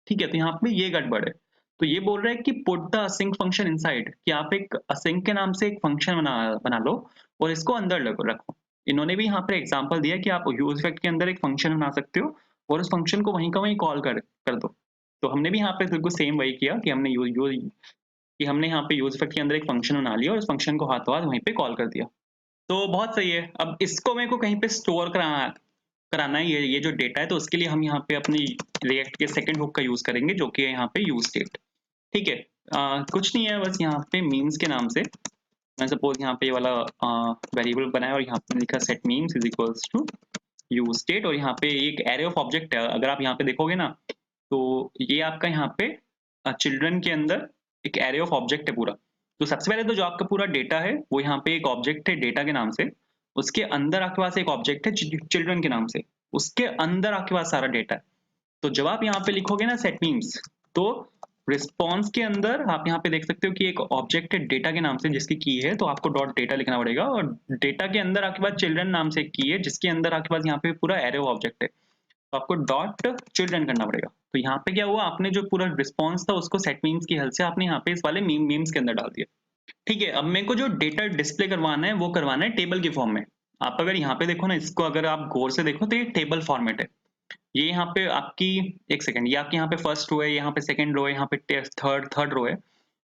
ठीक है, तो यहाँ पे ये गड़बड़ है। तो ये बोल रहा है कि put the async function inside, कि आप एक असिंक के नाम से एक फंक्शन बना लो और इसको अंदर रखो। इन्होंने भी यहाँ पे एग्जांपल दिया कि आप यूज इफेक्ट के अंदर एक फंक्शन बना सकते हो और उस फंक्शन को वहीं का वहीं कॉल कर दो। तो हमने भी यहाँ पे बिल्कुल सेम वही किया कि हमने हमने यहाँ पे यूज इफेक्ट के अंदर एक फंक्शन बना लिया और उस फंक्शन को हाथों हाथ वहीं पे कॉल कर दिया। तो बहुत सही है। अब इसको मेरे को कहीं पे स्टोर कराना है, ये जो डेटा है, तो उसके लिए हम यहाँ पे अपनी रिएक्ट के सेकंड हुक का यूज करेंगे, जो कि है यहाँ पे यूज स्टेट। ठीक है, कुछ नहीं है, बस यहाँ पे मीम्स के नाम से मैं सपोज यहाँ पे ये वाला वेरिएबल बनाया और यहाँ पे लिखा set memes is equals to use state, और यहाँ पे एक एरे ऑफ ऑब्जेक्ट है। अगर आप यहाँ पे देखोगे ना, तो ये आपका यहाँ पे चिल्ड्रन के अंदर एक एरे ऑफ ऑब्जेक्ट है पूरा। तो सबसे पहले तो जो आपका पूरा डेटा है वो यहाँ पे एक ऑब्जेक्ट है डेटा के नाम से, उसके अंदर आपके पास एक ऑब्जेक्ट है चिल्ड्रन के नाम से, उसके अंदर आपके पास सारा डेटा है। तो जब आप यहाँ पे लिखोगे ना सेट मीम्स, तो रिस्पॉन्स के अंदर आप यहाँ पे देख सकते हो कि एक ऑब्जेक्ट है डेटा के नाम से जिसकी की है, तो आपको डॉट डेटा लिखना पड़ेगा। और डेटा के अंदर आपके पास चिल्ड्रन नाम से एक की है जिसके अंदर आपके पास यहाँ पे पूरा एरे ऑफ ऑब्जेक्ट है, तो आपको डॉट चिल्ड्रन करना पड़ेगा। तो यहाँ पे क्या हुआ, आपने जो पूरा रिस्पॉन्स था उसको सेट मीम्स की हेल्प से आपने यहाँ पे इस वाले मीम्स के अंदर डाल दिया। ठीक है, अब मेरे को जो डेटा डिस्प्ले करवाना है वो करवाना है टेबल के फॉर्म में। आप अगर यहाँ पे देखो ना, इसको अगर आप गौर से देखो तो ये टेबल फॉर्मेट है। ये यहाँ पे आपकी एक सेकंड, ये आपकी यहाँ पे फर्स्ट रो है, यहाँ पे सेकंड रो है, यहाँ पे थर्ड रो है।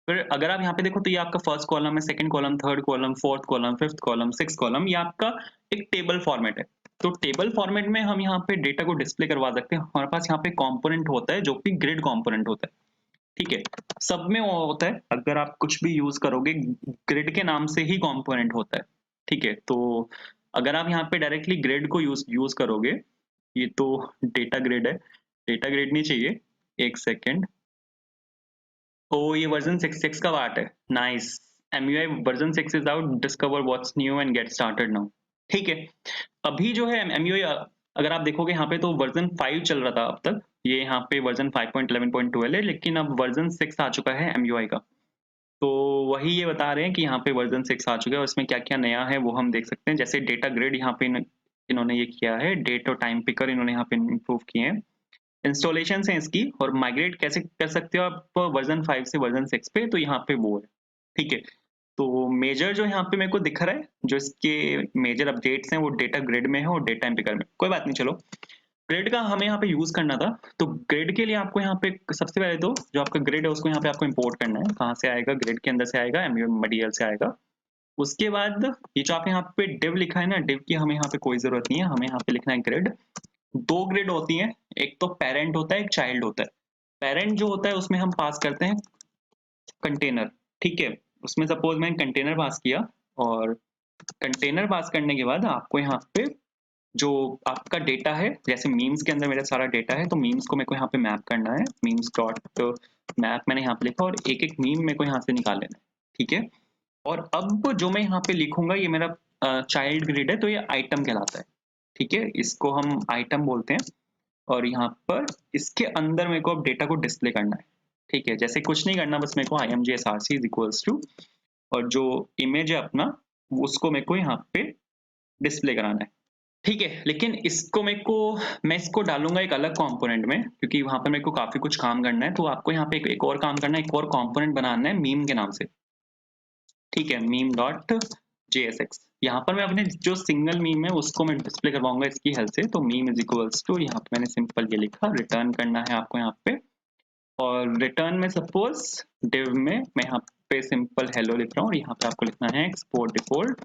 फिर अगर आप यहाँ पे देखो तो ये आपका फर्स्ट कॉलम है, second column, third column, fourth column, fifth column, six column, ये आपका एक टेबल फॉर्मेट है। तो टेबल फॉर्मेट में हम यहाँ पे डेटा को डिस्प्ले करवा सकते हैं। हमारे पास यहाँ पे कंपोनेंट होता है जो कि ग्रिड कंपोनेंट होता है। ठीक है, सब में वो होता है, अगर आप कुछ भी यूज करोगे ग्रिड के नाम से ही कंपोनेंट होता है। ठीक है, तो अगर आप यहाँ पे डायरेक्टली ग्रिड को यूज करोगे, ये तो डेटा ग्रिड है, डेटा ग्रिड नहीं चाहिए, एक सेकेंड। ओ ये वर्जन 6 का पार्ट है, nice. MUI version 6 is out, discover what's new and get started now. ठीक है, अभी जो है एमयूआई, अगर आप देखोगे यहाँ पे तो वर्जन 5 चल रहा था अब तक, ये यहाँ पे वर्जन 5.11.12 है, लेकिन अब वर्जन 6 आ चुका है एमयूआई का। तो वही ये बता रहे हैं कि यहाँ पे वर्जन 6 आ चुका है और इसमें क्या क्या नया है वो हम देख सकते हैं। जैसे डेटा ग्रिड यहाँ पे इन्होंने ये किया है, डेट और टाइम पिकर इन्होंने यहाँ पे इम्प्रूव किए हैं। इंस्टॉलेशन है इसकी, और माइग्रेट कैसे कर सकते हो आप वर्जन 5 से वर्जन 6 पे, तो यहाँ पे वो है। ठीक है, तो मेजर जो यहाँ पे मेरे को दिख रहा है, जो इसके मेजर अपडेट्स हैं वो डेटा ग्रिड में है और डेटा एम्पिकर में। कोई बात नहीं, चलो ग्रिड का हमें यहाँ पे यूज करना था, तो ग्रिड के लिए आपको यहाँ पे सबसे पहले तो जो आपका ग्रिड है उसको यहाँ पे आपको इंपोर्ट करना है। कहाँ से आएगा? ग्रिड के अंदर से आएगा, एमयू मटेरियल से आएगा। उसके बाद ये जो आप यहाँ पे डिव लिखा है ना, डिव की हमें यहाँ पे कोई जरूरत नहीं है, हमें यहाँ पे लिखना है ग्रिड। दो ग्रिड होती हैं, एक तो पेरेंट होता है, एक चाइल्ड होता है। पेरेंट जो होता है उसमें हम पास करते हैं कंटेनर। ठीक है, उसमें सपोज मैंने कंटेनर पास किया, और कंटेनर पास करने के बाद आपको यहाँ पे जो आपका डेटा है, जैसे मीम्स के अंदर मेरा सारा डेटा है, तो मीम्स को मेरे को यहाँ पे मैप करना है। मीम्स डॉट मैप मैंने यहाँ पे लिखा, और एक एक मीम मेरे को यहाँ से निकाल लेना है। ठीक है, और अब जो मैं यहाँ पे लिखूंगा ये मेरा चाइल्ड ग्रिड है, तो ये आइटम कहलाता है। ठीक है, इसको हम आइटम बोलते हैं, और यहाँ पर इसके अंदर मेरे को अब डेटा को डिस्प्ले करना है। ठीक है, जैसे कुछ नहीं करना, बस मेरे को imgsrc इज इक्वल्स टू, और जो इमेज है अपना उसको मेरे को यहाँ पे डिस्प्ले कराना है। ठीक है, लेकिन इसको मेरे को मैं इसको डालूंगा एक अलग कंपोनेंट में, क्योंकि वहां पर मेरे को काफी कुछ काम करना है। तो आपको यहाँ पे एक और काम करना है, एक और कंपोनेंट बनाना है मीम के नाम से। ठीक है, मीम डॉट JSX। यहाँ पर मैं अपने जो सिंगल मीम है उसको मैं डिस्प्ले करवाऊंगा इसकी हेल्प से। तो मीम इज इक्वल्स टू, यहाँ पे मैंने सिंपल ये लिखा, रिटर्न करना है आपको यहाँ पे, और रिटर्न में सपोज डिव में मैं यहाँ पे सिंपल हेलो लिख रहा हूँ, और यहाँ पे आपको लिखना है export default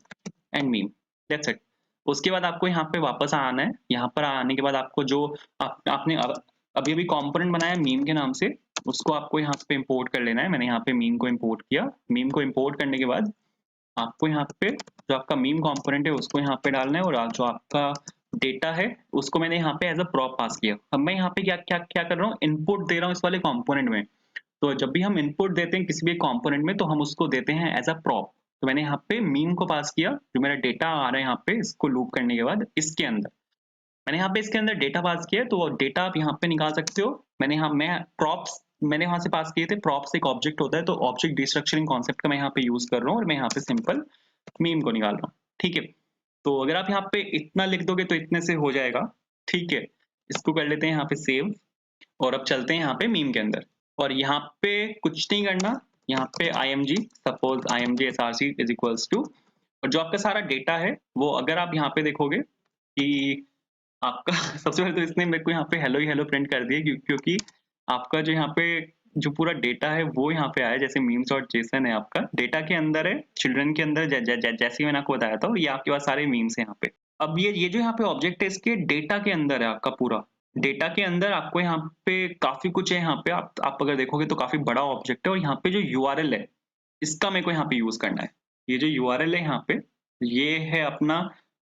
and meme. That's it. उसके बाद आपको यहाँ पे वापस आना है। यहाँ पर आने के बाद आपको जो आपने अभी अभी कंपोनेंट बनाया मीम के नाम से, उसको आपको यहाँ पे इंपोर्ट कर लेना है। मैंने यहाँ पे मीम को इंपोर्ट किया। मीम को इंपोर्ट करने के बाद आपको यहाँ पे जो आपका मीम कंपोनेंट है उसको यहाँ पे डालना है, और जो आपका डेटा है उसको मैंने यहाँ पे एज अ प्रॉप पास किया। अब मैं यहाँ पे क्या क्या क्या कर रहा हूँ, इनपुट दे रहा हूँ इस वाले कंपोनेंट में। तो जब भी हम इनपुट देते हैं किसी भी कंपोनेंट में, तो हम उसको देते हैं एज अ प्रॉप। तो मैंने यहाँ पे मीम को पास किया, जो मेरा डेटा आ रहा है यहाँ पे, इसको लूप करने के बाद इसके अंदर मैंने यहाँ पे इसके अंदर डेटा पास किया। तो डेटा आप यहाँ पे निकाल सकते हो। मैं प्रॉप्स मैंने वहां से पास किए थे। प्रॉप्स एक ऑब्जेक्ट होता है, तो ऑब्जेक्ट डिस्ट्रक्चरिंग कॉन्सेप्ट का मैं यहाँ पे यूज कर रहा हूँ, और मैं यहाँ पे सिंपल मीम को निकाल रहा हूँ। ठीक है, तो अगर आप यहाँ पे इतना लिख दोगे तो इतने से हो जाएगा। ठीक है, इसको कर लेते हैं यहाँ पे सेव, और अब चलते हैं यहाँ पे मीम के अंदर, और यहाँ पे कुछ नहीं करना। यहाँ पे img suppose imgsrc is equals to, और जो आपका सारा डेटा है वो अगर आप यहाँ पे देखोगे कि आपका सबसे पहले तो इसने मेरे को यहाँ पे हेलो ही हेलो प्रिंट कर दिया, क्योंकि आपका जो यहाँ पे जो पूरा डेटा है वो यहाँ पे आया। जैसे मीम्स डॉट जेसन है, आपका डेटा के अंदर है, चिल्ड्रन के अंदर जैसे मैंने आपको बताया था, ये आपके पास सारे मीम्स है यहाँ पे। अब ये जो यहाँ पे ऑब्जेक्ट है इसके डेटा के अंदर है आपका पूरा। डेटा के अंदर आपको यहाँ पे काफी कुछ है। यहाँ पे आप अगर देखोगे तो काफी बड़ा ऑब्जेक्ट है, और यहाँ पे जो यूआरएल है इसका मेरे को यहाँ पे यूज करना है। ये जो यूआरएल है यहाँ पे, ये है अपना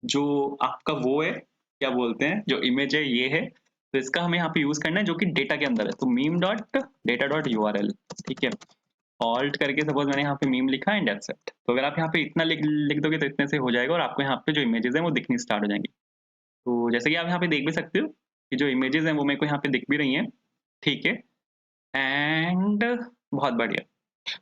जो आपका वो है, क्या बोलते हैं, जो इमेज है ये है। तो इसका हमें यहाँ पे यूज करना है जो कि डेटा के अंदर है। तो meme dot data dot URL. ठीक है, ऑल्ट करके सपोज मैंने यहाँ पे मीम लिखा एंड दैट्स इट। तो अगर आप यहाँ पे इतना लिख दोगे तो इतने से हो जाएगा, और आपको यहाँ पे जो इमेजेस हैं वो दिखनी स्टार्ट हो जाएंगी। तो जैसे कि आप यहाँ पे देख भी सकते हो कि जो इमेजेस हैं वो मेरे को यहाँ पे दिख भी रही हैं। ठीक है, एंड बहुत बढ़िया।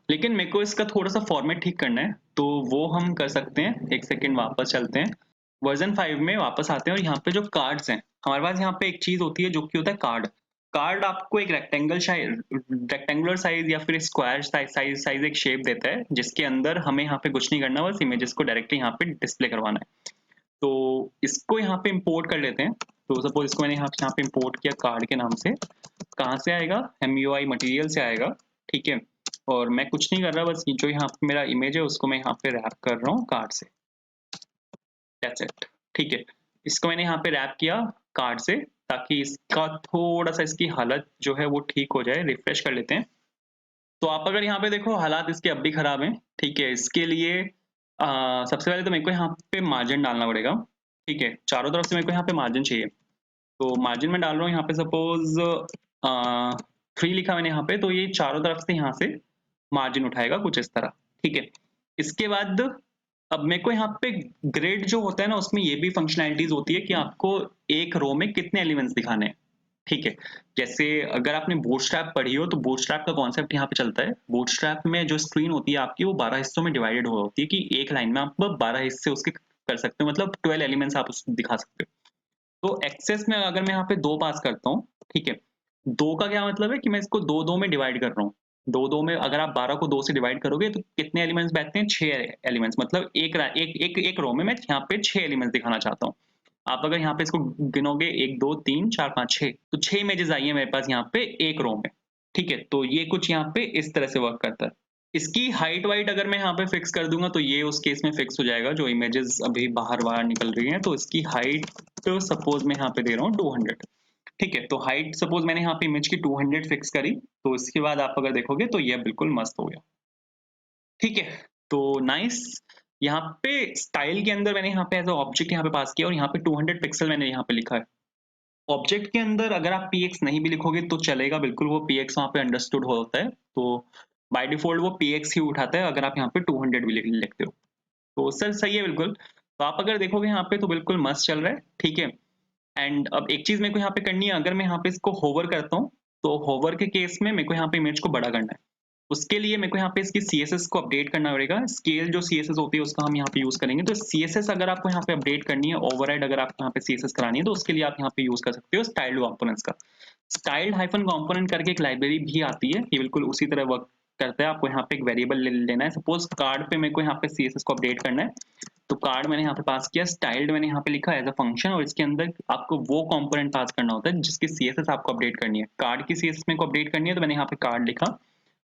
लेकिन मेरे को इसका थोड़ा सा फॉर्मेट ठीक करना है, तो वो हम कर सकते हैं। एक सेकेंड, वापस चलते हैं, वर्जन 5 में वापस आते हैं, और यहाँ पे जो कार्ड्स हैं हमारे पास, यहाँ पे एक चीज होती है जो कि होता है कार्ड। कार्ड आपको एक रेक्टेंगुलर साइज या फिर स्क्वायर साइज एक शेप देता है, जिसके अंदर हमें यहाँ पे कुछ नहीं करना, बस इमेजेस को डायरेक्टली यहाँ पे डिस्प्ले करवाना है। तो इसको यहाँ पे इंपोर्ट कर लेते हैं। तो सपोज इसको मैंने यहाँ पे इंपोर्ट किया कार्ड के नाम से। कहाँ से आएगा? MUI मटेरियल से आएगा। ठीक है, और मैं कुछ नहीं कर रहा, बस जो यहाँ पे मेरा इमेज है उसको मैं यहाँ पे रैप कर रहा हूँ कार्ड से। That's it. ठीक है, इसको मैंने यहाँ पे रैप किया कार्ड से, ताकि इसका थोड़ा सा इसकी हालत जो है वो ठीक हो जाए। रिफ्रेश कर लेते हैं। तो आप अगर यहाँ पे देखो हालात इसके अब भी खराब हैं। ठीक है, इसके लिए सबसे पहले तो मेरे को यहाँ पे मार्जिन डालना पड़ेगा। ठीक है, चारों तरफ से मेरे को यहाँ पे मार्जिन चाहिए। तो मार्जिन में डाल रहा हूँ यहाँ पे सपोज 3 लिखा मैंने यहाँ पे, तो ये चारों तरफ से यहाँ से मार्जिन उठाएगा कुछ इस तरह। ठीक है, इसके बाद अब मेरे को यहाँ पे ग्रिड जो होता है ना, उसमें ये भी फंक्शनैलिटीज होती है कि आपको एक रो में कितने एलिमेंट्स दिखाने हैं। ठीक है, जैसे अगर आपने बूटस्ट्रैप पढ़ी हो तो बूटस्ट्रैप का कॉन्सेप्ट यहाँ पे चलता है। बूटस्ट्रैप में जो स्क्रीन होती है आपकी, वो 12 हिस्सों में डिवाइडेड हुआ होती है, कि एक लाइन में आप 12 हिस्से उसके कर सकते हो, मतलब 12 एलिमेंट्स आप उसको दिखा सकते हो। तो एक्सेस में अगर मैं यहाँ पे 2 पास करता हूँ, ठीक है, 2 का क्या मतलब है कि मैं इसको 2-2 में डिवाइड कर रहा हूँ। 2-2 में अगर आप 12 को 2 से डिवाइड करोगे तो कितने एलिमेंट्स बैठते हैं? 6 एलिमेंट्स, मतलब एक रो में मैं यहाँ पे 6 एलिमेंट्स दिखाना चाहता हूँ। आप अगर यहाँ पे इसको गिनोगे 1, 2, 3, 4, 5, 6, तो 6 इमेजेस आई हैं मेरे पास यहाँ पे एक रो में। ठीक है? तो ये कुछ यहाँ पे इस तरह से वर्क करता है। इसकी हाइट वाइट अगर मैं यहाँ पे फिक्स कर दूँगा तो ये उस केस में फिक्स हो जाएगा जो इमेजेस अभी बाहर-बाहर निकल रही हैं। तो इसकी हाइट सपोज़ मैं यहाँ पे दे रहा हूँ 200। ठीक है? तो हाइट सपोज़ मैंने यहाँ पे इमेज की 200 फिक्स करी, तो इसके बाद आप अगर देखोगे तो ये बिल्कुल मस्त हो गया। ठीक है? तो नाइस। यहाँ पे स्टाइल के अंदर मैंने यहाँ पे एज़ अ ऑब्जेक्ट यहाँ पे पास किया और यहाँ पे 200 पिक्सल मैंने यहाँ पे लिखा है। ऑब्जेक्ट के अंदर अगर आप पीएक्स नहीं भी लिखोगे तो चलेगा, बिल्कुल वो पीएक्स वहाँ पे अंडरस्टूड होता है। तो बाय डिफ़ॉल्ट वो पीएक्स ही उठाता है अगर आप यहाँ पे 200 भी लिखते हो। तो सर सही है बिल्कुल। तो आप अगर देखोगे यहाँ पे तो बिल्कुल मस्त चल रहा है, ठीक है? एंड अब एक चीज़ मेरे को यहाँ पे करनी है, अगर मैं यहाँ पे इसको होवर करता हूँ, तो होवर के केस में मेरे को यहाँ पे इमेज को बड़ा करना है। उसके लिए मेरे को यहाँ पे इसकी सीएसएस को अपडेट करना पड़ेगा। स्केल जो सीएसएस होती है उसका हम यहाँ पे यूज़ करेंगे। तो सीएसएस अगर आपको यहाँ पे अपडेट करनी है, ओवरराइड अगर आपको यहाँ पे सीएसएस करानी है, तो उसके लिए आप यहाँ पे यूज़ कर सकते हो स्टाइल्ड कंपोनेंट्स का। स्टाइल्ड हाइफन कंपोनेंट करके एक लाइब्रेरी भी आती है, ये बिल्कुल उसी तरह वर्क करता है। आपको यहाँ पे एक वेरिएबल लेना है। सपोज़ कार्ड पे मेरे को यहाँ पे सीएसएस को अपडेट करना है, तो कार्ड मैंने यहाँ पे पास किया, स्टाइल्ड मैंने यहाँ पे लिखा एज़ अ फंक्शन, और इसके अंदर आपको वो कंपोनेंट पास करना होता है जिसकी सीएसएस आपको अपडेट करनी है। कार्ड की सीएसएस मेरे को अपडेट करनी है, तो मैंने यहाँ पे कार्ड लिखा।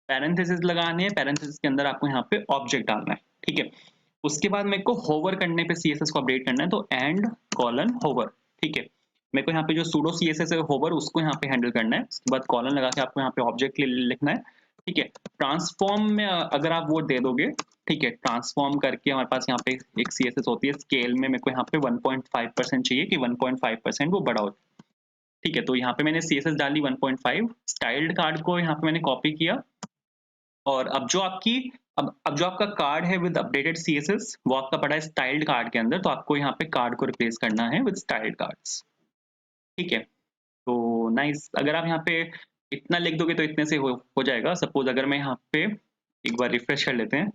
पैरेंथेसिस लगाने हैं, पैरेंथेसिस के अंदर आपको यहाँ पे ऑब्जेक्ट डालना है, ठीक है? उसके बाद मेरे को होवर करने पे सीएसएस को अपडेट करना है, तो एंड कॉलन होवर, ठीक है? मेरे को यहाँ पे जो सूडो सीएसएस है होवर, उसको यहाँ पे हैंडल करना है। उसके बाद कॉलन लगा के आपको यहाँ पे ऑब्जेक्ट लिखना है, ठीक है? ट्रांसफॉर्म में अगर आप वो दे दोगे, ठीक है? ट्रांसफॉर्म करके हमारे पास यहाँ पे एक सीएसएस होती है, स्केल में मेरे को यहाँ पे 1.5% चाहिए कि 1.5% वो बड़ा हो। ठीक है? तो यहाँ पे मैंने सीएसएस डाली 1.5, स्टाइल्ड कार्ड को यहाँ पे मैंने कॉपी किया, और अब जो आपका कार्ड है विद अपडेटेड सीएसएस, वो आपका पड़ा है स्टाइल्ड कार्ड के अंदर, तो आपको यहाँ पे कार्ड को रिप्लेस करना है विद स्टाइल्ड कार्ड्स, ठीक है? तो नाइस, अगर आप यहाँ पे इतना लिख दोगे तो इतने से हो जाएगा। सपोज़ अगर मैं यहाँ पे एक बार रिफ्रेश कर लेते हैं,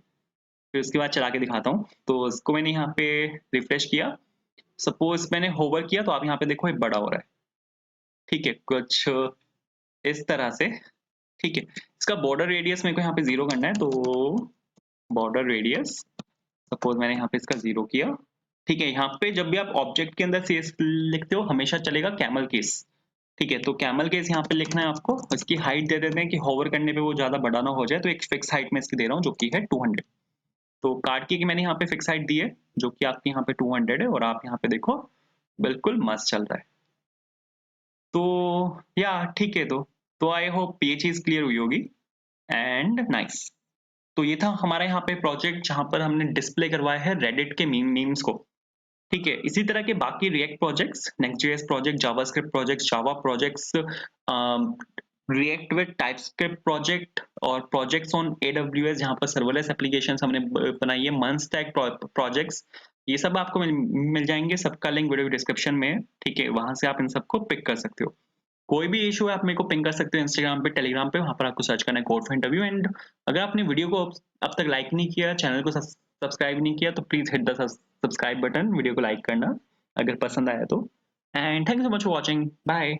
फिर उसके बाद चला के दिखाता हूँ। तो इसको मैंने यहाँ पे रिफ्रेश किया, सपोज़ मैंने होवर किया, तो आप यहाँ पे देखो ये बड़ा हो रहा है, ठीक है? कुछ इस तरह से, ठीक है? इसका बॉर्डर रेडियस मेरे को यहाँ पे 0 करना है, तो बॉर्डर रेडियस सपोज मैंने यहाँ पे इसका 0 किया, ठीक है? यहाँ पे जब भी आप ऑब्जेक्ट के अंदर सीएस लिखते हो हमेशा चलेगा कैमल केस, ठीक है? तो कैमल केस यहाँ पे लिखना है आपको। इसकी हाइट दे देते हैं कि होवर करने पे वो ज़्यादा बड़ा ना हो जाए, तो एक फिक्स हाइट मैं इसकी दे रहा हूँ जो कि है 200। तो कार्ड की मैंने यहाँ पे फिक्स हाइट दी है जो कि आपकी यहाँ पे 200 है, और आप यहाँ पे देखो बिल्कुल मस्त चल रहा है। तो या ठीक है, तो आई होप ये चीज़ क्लियर हुई होगी, एंड नाइस। तो ये था हमारा यहाँ पे प्रोजेक्ट जहाँ पर हमने डिस्प्ले करवाया है रेडिट के मीम्स को, ठीक है? इसी तरह के बाकी React projects, Next JS project, JavaScript projects, Java projects, React with TypeScript project, और प्रोजेक्ट्स ऑन एडब्ल्यूएस जहाँ पर सर्वरलेस एप्लीकेशंस हमने बनाई है, मंस्टैक प्रोजेक्ट्स, ये सब आपको मिल जाएँगे। सबका लिंक वीडियो डिस्क्रिप्शन में है, ठीक है? वहाँ से आप इन सबको पिक कर सकते हो। कोई भी इश्यू है आप मेरे को पिंग कर सकते हो इंस्टाग्राम पे, टेलीग्राम पे, वहाँ पर आपको सर्च करना है कोड फॉर इंटरव्यू। एंड अगर आपने वीडियो को अब तक लाइक नहीं किया, चैनल को सब्सक्राइब नहीं किया, तो please hit the subscribe button, video को लाइक करना अगर पसंद आया तो। And thank you so much for watching, bye.